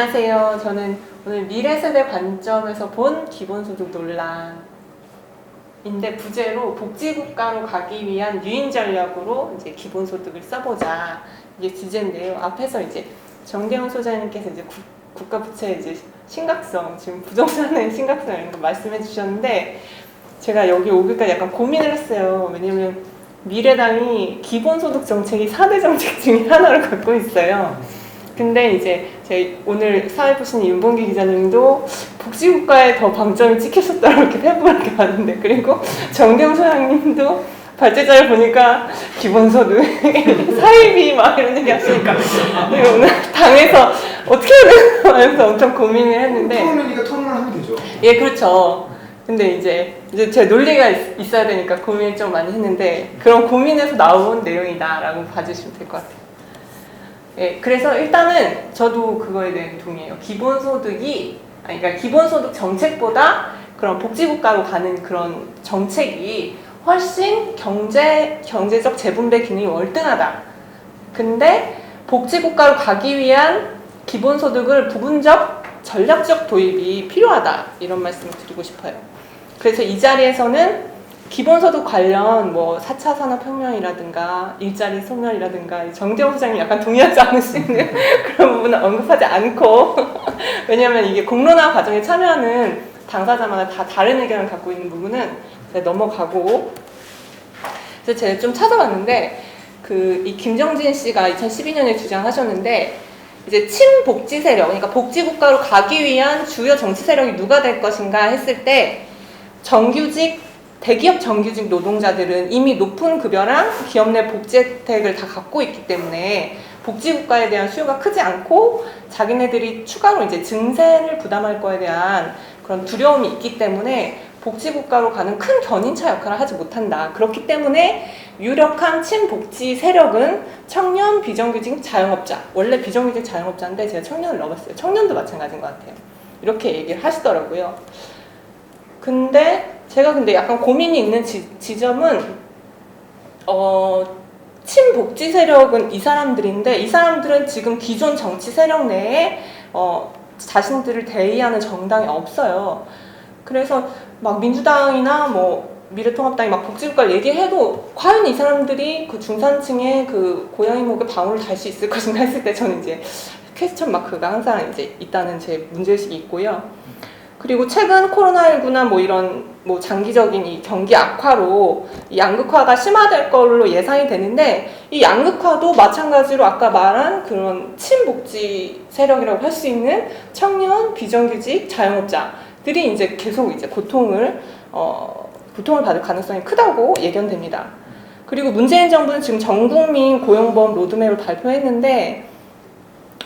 안녕하세요. 저는 오늘 미래세대 관점에서 본 기본소득 논란인데 부제로 복지국가로 가기 위한 유인 전략으로 이제 기본소득을 써보자 이게 주제인데요. 앞에서 이제 정대원 소장님께서 이제 국가 부채 이제 심각성, 지금 부동산의 심각성 이런 거 말씀해 주셨는데 제가 여기 오기까지 약간 고민을 했어요. 왜냐면 미래당이 기본소득 정책이 4대 정책 중에 하나를 갖고 있어요. 근데 이제 제 오늘 사회 보신 윤봉기 기자님도 복지국가에 더 방점이 찍히셨다고 이렇게 페북을 봤는데, 그리고 정대웅 소장님도 발제자를 보니까 기본소득, 사이비 막 이런 얘기 하시니까 오늘 당에서 어떻게 해야 되나 하면서 엄청 고민을 했는데. 토론이니까 토론을 하면 되죠. 예, 그렇죠. 근데 이제 제 논리가 있어야 되니까 고민을 좀 많이 했는데 그런 고민에서 나온 내용이다라고 봐주시면 될 것 같아요. 예, 그래서 일단은 저도 그거에 대해 동의해요. 그러니까 기본소득 정책보다 그런 복지국가로 가는 그런 정책이 훨씬 경제적 재분배 기능이 월등하다. 근데 복지국가로 가기 위한 기본소득을 부분적, 전략적 도입이 필요하다. 이런 말씀을 드리고 싶어요. 그래서 이 자리에서는 기본소득 관련 뭐 4차 산업혁명이라든가 일자리 소멸이라든가 정대원 소장님 약간 동의하지 않으시는 그런 부분은 언급하지 않고 왜냐하면 이게 공론화 과정에 참여하는 당사자마다 다 다른 의견을 갖고 있는 부분은 넘어가고. 그래서 제가 좀 찾아봤는데 이 김정진 씨가 2012년에 주장하셨는데 이제 친복지 세력, 그러니까 복지국가로 가기 위한 주요 정치 세력이 누가 될 것인가 했을 때 대기업 정규직 노동자들은 이미 높은 급여랑 기업 내 복지 혜택을 다 갖고 있기 때문에 복지국가에 대한 수요가 크지 않고 자기네들이 추가로 이제 증세를 부담할 거에 대한 그런 두려움이 있기 때문에 복지국가로 가는 큰 견인차 역할을 하지 못한다. 그렇기 때문에 유력한 친복지 세력은 청년, 비정규직, 자영업자. 원래 비정규직 자영업자인데 제가 청년을 넣어봤어요. 청년도 마찬가지인 것 같아요. 이렇게 얘기를 하시더라고요. 근데 제가 약간 고민이 있는 지점은 친복지 세력은 이 사람들인데 이 사람들은 지금 기존 정치 세력 내에 자신들을 대의하는 정당이 없어요. 그래서 막 민주당이나 뭐 미래통합당이 막 복지국가를 얘기해도 과연 이 사람들이 그 중산층의 그 고양이 목에 방울을 달 수 있을 것인가 했을 때 저는 이제 퀘스천 마크가 항상 이제 있다는 제 문제의식이 있고요. 그리고 최근 코로나19나 뭐 이런 뭐 장기적인 이 경기 악화로 이 양극화가 심화될 걸로 예상이 되는데 이 양극화도 마찬가지로 아까 말한 그런 친복지 세력이라고 할 수 있는 청년, 비정규직, 자영업자들이 이제 계속 이제 고통을 받을 가능성이 크다고 예견됩니다. 그리고 문재인 정부는 지금 전국민 고용보험 로드맵을 발표했는데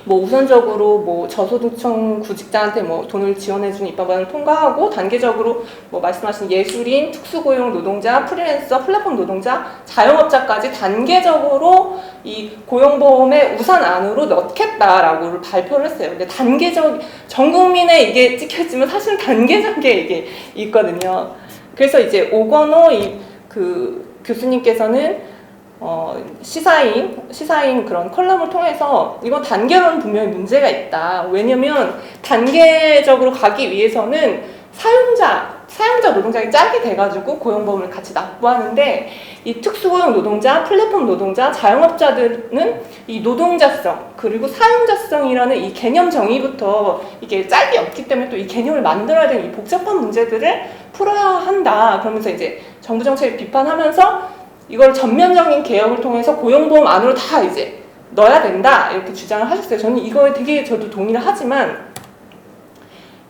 뭐 우선적으로 뭐 저소득층 구직자한테 뭐 돈을 지원해주는 입법안을 통과하고 단계적으로 뭐 말씀하신 예술인, 특수고용 노동자, 프리랜서, 플랫폼 노동자, 자영업자까지 단계적으로 이 고용보험의 우선안으로 넣겠다라고 발표를 했어요. 근데 전 국민에 이게 찍혔지만 사실은 단계적인 이게 있거든요. 그래서 이제 오건호 교수님께서는 시사인 그런 컬럼을 통해서 이건 단계로는 분명히 문제가 있다. 왜냐면 단계적으로 가기 위해서는 사용자 노동자가 짝이 돼가지고 고용보험을 같이 납부하는데 이 특수고용 노동자, 플랫폼 노동자, 자영업자들은 이 노동자성 그리고 사용자성이라는 이 개념 정의부터 이게 짝이 없기 때문에 또 이 개념을 만들어야 되는 이 복잡한 문제들을 풀어야 한다. 그러면서 이제 정부 정책을 비판하면서 이걸 전면적인 개혁을 통해서 고용보험 안으로 다 이제 넣어야 된다 이렇게 주장을 하셨어요. 저는 이거에 되게 저도 동의를 하지만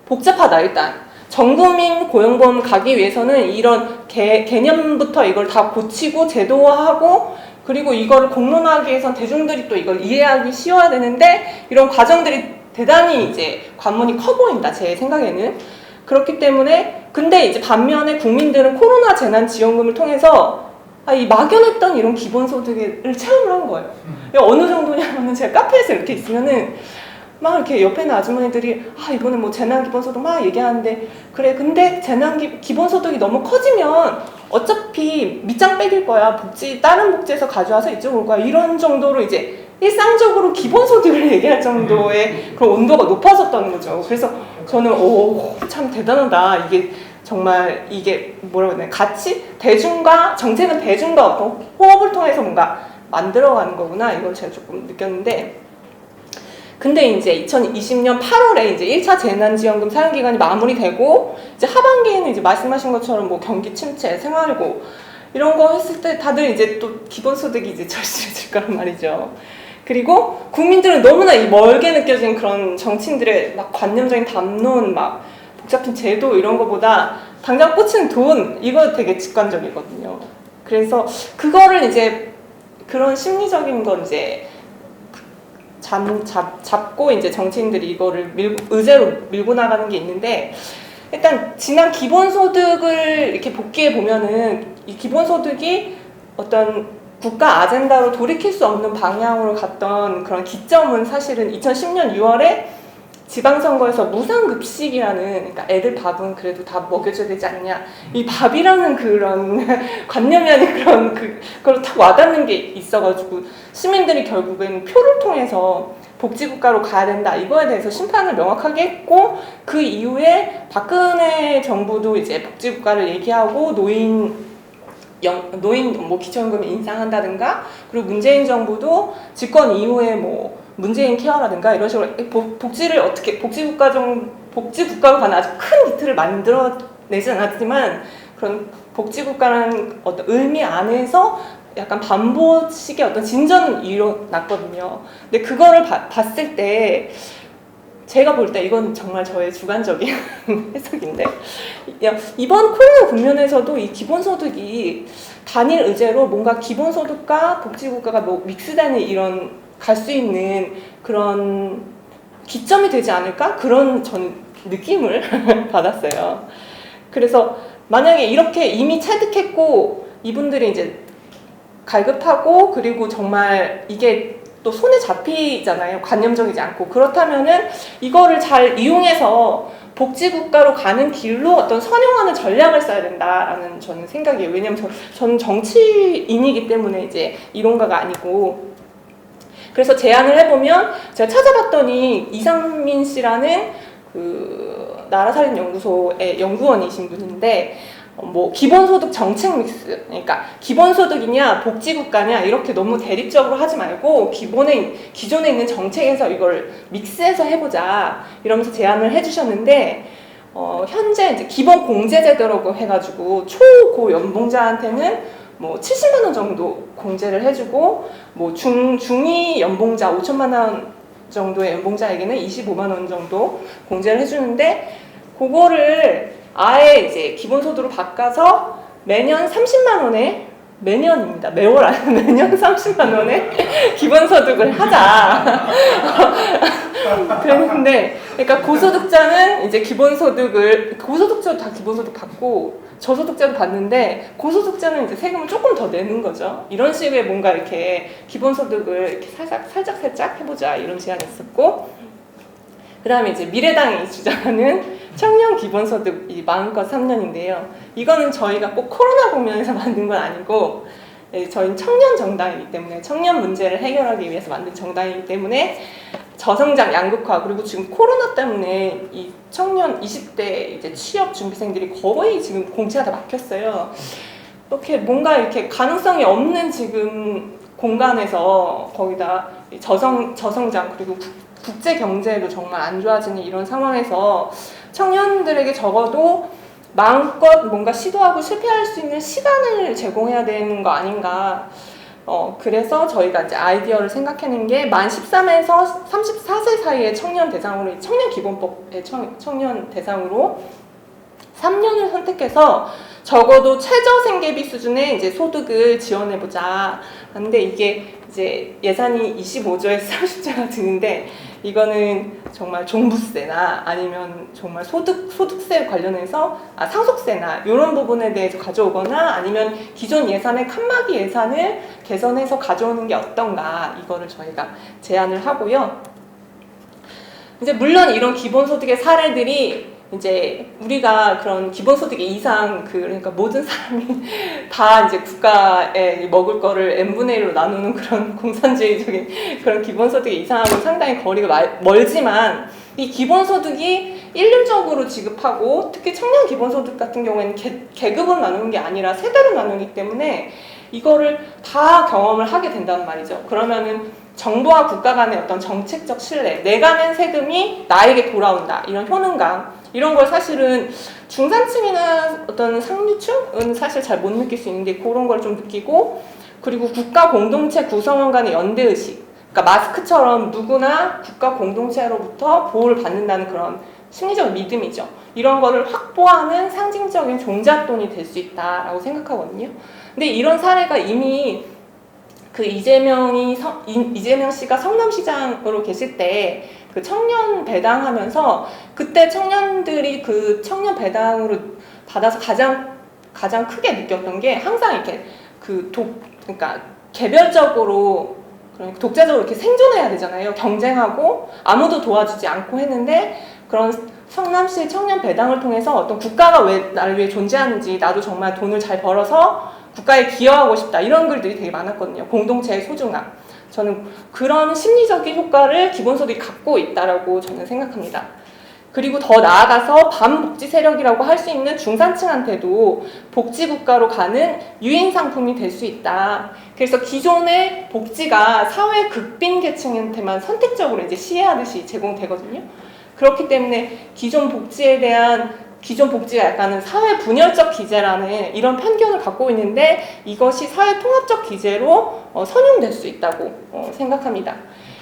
복잡하다. 일단 전국민 고용보험 가기 위해서는 이런 개념부터 이걸 다 고치고 제도화하고 그리고 이거를 공론화하기 위해선 대중들이 또 이걸 이해하기 쉬워야 되는데 이런 과정들이 대단히 이제 관문이 커 보인다. 제 생각에는. 그렇기 때문에 근데 이제 반면에 국민들은 코로나 재난지원금을 통해서 이 막연했던 이런 기본소득을 체험을 한 거예요. 어느 정도냐면은 제가 카페에서 이렇게 있으면은 막 이렇게 옆에 있는 아주머니들이 이거는 뭐 재난기본소득 막 얘기하는데 그래 근데 기본소득이 너무 커지면 어차피 밑장 빼길 거야. 다른 복지에서 가져와서 이쪽으로 올 거야. 이런 정도로 이제 일상적으로 기본소득을 얘기할 정도의 그런 온도가 높아졌다는 거죠. 그래서 저는 참 대단하다. 이게 정말 이게 뭐라고 해야 되나, 가치? 대중과 정책은 대중과 어떤 호흡을 통해서 뭔가 만들어가는 거구나, 이걸 제가 조금 느꼈는데, 근데 이제 2020년 8월에 이제 1차 재난지원금 사용 기간이 마무리되고, 이제 하반기에는 이제 말씀하신 것처럼 뭐 경기 침체, 생활고 이런 거 했을 때 다들 이제 또 기본소득이 이제 절실해질 거란 말이죠. 그리고 국민들은 너무나 이 멀게 느껴진 그런 정치인들의 막 관념적인 담론, 막 복잡한 제도 이런 거보다 당장 꽂히는 돈, 이거 되게 직관적이거든요. 그래서 그거를 이제 그런 심리적인 건 이제 잡고 이제 정치인들이 이거를 의제로 밀고 나가는 게 있는데, 일단 지난 기본소득을 이렇게 복귀해 보면은 이 기본소득이 어떤 국가 아젠다로 돌이킬 수 없는 방향으로 갔던 그런 기점은 사실은 2010년 6월에 지방선거에서 무상급식이라는, 그러니까 애들 밥은 그래도 다 먹여줘야 되지 않느냐, 이 밥이라는 그런 관념이 아닌 그런 그걸 탁 와닿는 게 있어가지고 시민들이 결국엔 표를 통해서 복지국가로 가야 된다, 이거에 대해서 심판을 명확하게 했고, 그 이후에 박근혜 정부도 이제 복지국가를 얘기하고 노인 뭐 기초연금을 인상한다든가, 그리고 문재인 정부도 집권 이후에 뭐 문재인 케어라든가 이런 식으로 복지를 어떻게 복지국가로 가는 아주 큰 기틀을 만들어내지 않았지만, 그런 복지국가라는 어떤 의미 안에서 약간 반보식의 어떤 진전은 일어났거든요. 근데 그거를 봤을 때 제가 볼 때 이건 정말 저의 주관적인 해석인데, 이번 코로나 국면에서도 이 기본소득이 단일 의제로 뭔가 기본소득과 복지국가가 뭐 믹스되는 이런 갈 수 있는 그런 기점이 되지 않을까? 그런 전 느낌을 받았어요. 그래서 만약에 이렇게 이미 체득했고 이분들이 이제 갈급하고, 그리고 정말 이게 또 손에 잡히잖아요. 관념적이지 않고. 그렇다면은 이거를 잘 이용해서 복지국가로 가는 길로 어떤 선용하는 전략을 써야 된다라는 저는 생각이에요. 왜냐면 저는 정치인이기 때문에 이제 이론가가 아니고. 그래서 제안을 해보면, 제가 찾아봤더니 이상민 씨라는 그 나라살림연구소의 연구원이신 분인데, 뭐 기본소득 정책 믹스, 그러니까 기본소득이냐 복지국가냐 이렇게 너무 대립적으로 하지 말고 기존에 있는 정책에서 이걸 믹스해서 해보자 이러면서 제안을 해주셨는데, 현재 이제 기본공제제도라고 해가지고 초고 연봉자한테는 뭐 70만 원 정도 공제를 해주고, 뭐 중위 연봉자 5천만 원 정도의 연봉자에게는 25만 원 정도 공제를 해주는데, 그거를 아예 이제 기본소득으로 바꿔서 매년 30만 원에, 매년입니다. 매월 아니고 매년 30만 원에 기본소득을 하자. 그런데 그러니까 고소득자는 이제 고소득자도 다 기본소득 받고 저소득자도 받는데, 고소득자는 이제 세금을 조금 더 내는 거죠. 이런 식의 뭔가 이렇게 기본소득을 이렇게 살짝 해보자, 이런 제안이 있었고, 그 다음에 이제 미래당이 주장하는 청년 기본소득 이 마음껏 3년인데요. 이거는 저희가 꼭 코로나 국면에서 만든 건 아니고, 저희는 청년 정당이기 때문에, 청년 문제를 해결하기 위해서 만든 정당이기 때문에 저성장 양극화, 그리고 지금 코로나 때문에 이 청년 20대 이제 취업 준비생들이 거의 지금 공채가 다 막혔어요. 이렇게 뭔가 이렇게 가능성이 없는 지금 공간에서 거기다 저성장, 그리고 국제 경제도 정말 안 좋아지는 이런 상황에서 청년들에게 적어도 마음껏 뭔가 시도하고 실패할 수 있는 시간을 제공해야 되는 거 아닌가. 그래서 저희가 이제 아이디어를 생각해낸 게, 만 13에서 34세 사이의 청년 대상으로, 청년기본법의 청년 대상으로 3년을 선택해서 적어도 최저생계비 수준의 이제 소득을 지원해보자. 근데 이게 이제 예산이 25조에서 30조가 드는데, 이거는 정말 종부세나 아니면 정말 소득세 관련해서 상속세나 이런 부분에 대해서 가져오거나, 아니면 기존 예산의 칸막이 예산을 개선해서 가져오는 게 어떤가, 이거를 저희가 제안을 하고요. 이제 물론 이런 기본소득의 사례들이 이제 우리가 그런 기본소득 이상 그러니까 모든 사람이 다 이제 국가에 먹을 거를 n분의 1로 나누는 그런 공산주의적인 그런 기본소득 이상하고 상당히 거리가 멀지만 이 기본소득이 일률적으로 지급하고 특히 청년 기본소득 같은 경우에는 계급으로 나누는 게 아니라 세대로 나누기 때문에 이거를 다 경험을 하게 된다는 말이죠. 그러면은 정부와 국가 간의 어떤 정책적 신뢰, 내가 낸 세금이 나에게 돌아온다 이런 효능감 이런 걸 사실은 중산층이나 어떤 상류층은 사실 잘 못 느낄 수 있는데 그런 걸 좀 느끼고 그리고 국가 공동체 구성원 간의 연대의식 그러니까 마스크처럼 누구나 국가 공동체로부터 보호를 받는다는 그런 심리적 믿음이죠. 이런 거를 확보하는 상징적인 종잣돈이 될 수 있다라고 생각하거든요. 근데 이런 사례가 이미 그 이재명 씨가 성남시장으로 계실 때 그 청년 배당하면서 그때 청년들이 그 청년 배당으로 받아서 가장 크게 느꼈던 게 항상 이렇게 그러니까 개별적으로 그러니까 독자적으로 이렇게 생존해야 되잖아요. 경쟁하고 아무도 도와주지 않고 했는데 그런 성남시 청년 배당을 통해서 어떤 국가가 왜 나를 위해 존재하는지 나도 정말 돈을 잘 벌어서 국가에 기여하고 싶다 이런 글들이 되게 많았거든요. 공동체의 소중함. 저는 그런 심리적인 효과를 기본소득이 갖고 있다라고 저는 생각합니다. 그리고 더 나아가서 반복지 세력이라고 할 수 있는 중산층한테도 복지국가로 가는 유인 상품이 될 수 있다. 그래서 기존의 복지가 사회 극빈 계층한테만 선택적으로 이제 시혜하듯이 제공되거든요. 그렇기 때문에 기존 복지가 약간은 사회 분열적 기제라는 이런 편견을 갖고 있는데 이것이 사회 통합적 기제로 선용될 수 있다고 생각합니다.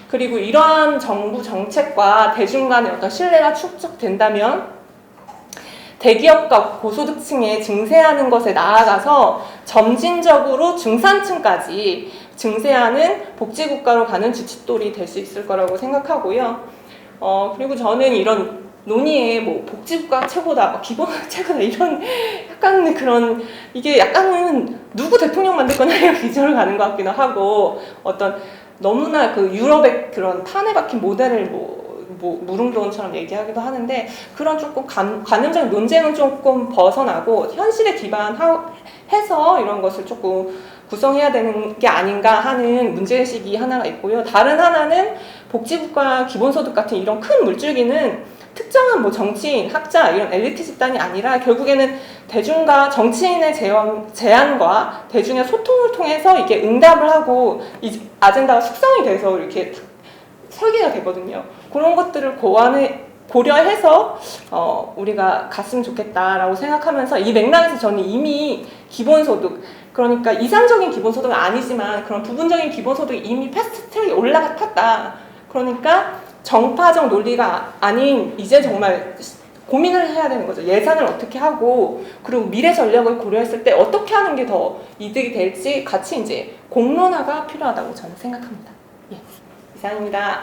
그리고 이러한 정부 정책과 대중 간의 어떤 신뢰가 축적된다면 대기업과 고소득층에 증세하는 것에 나아가서 점진적으로 중산층까지 증세하는 복지국가로 가는 주춧돌이 될 수 있을 거라고 생각하고요. 그리고 저는 이런 논의에 뭐 복지국가 최고다, 기본소득 최고다 이런 약간 그런 이게 약간은 누구 대통령 만들 거냐 이런 기준으로 가는 것 같기도 하고 어떤 너무나 그 유럽의 그런 판에 박힌 모델을 무릉도원처럼 얘기하기도 하는데 그런 조금 관념적인 논쟁은 조금 벗어나고 현실에 기반해서 이런 것을 조금 구성해야 되는 게 아닌가 하는 문제의식이 하나가 있고요. 다른 하나는 복지국가 기본소득 같은 이런 큰 물줄기는 특정한 뭐 정치인, 학자 이런 엘리트 집단이 아니라 결국에는 대중과 정치인의 제안과 대중의 소통을 통해서 이게 응답을 하고 이 아젠다가 숙성이 돼서 이렇게 설계가 되거든요. 그런 것들을 고려해서 우리가 갔으면 좋겠다라고 생각하면서 이 맥락에서 저는 이미 기본소득 그러니까 이상적인 기본소득은 아니지만 그런 부분적인 기본소득이 이미 패스트트랙에 올라탔다. 그러니까 정파적 논리가 아닌 이제 정말 고민을 해야 되는 거죠. 예산을 어떻게 하고 그리고 미래 전략을 고려했을 때 어떻게 하는 게 더 이득이 될지 같이 이제 공론화가 필요하다고 저는 생각합니다. 예, 이상입니다.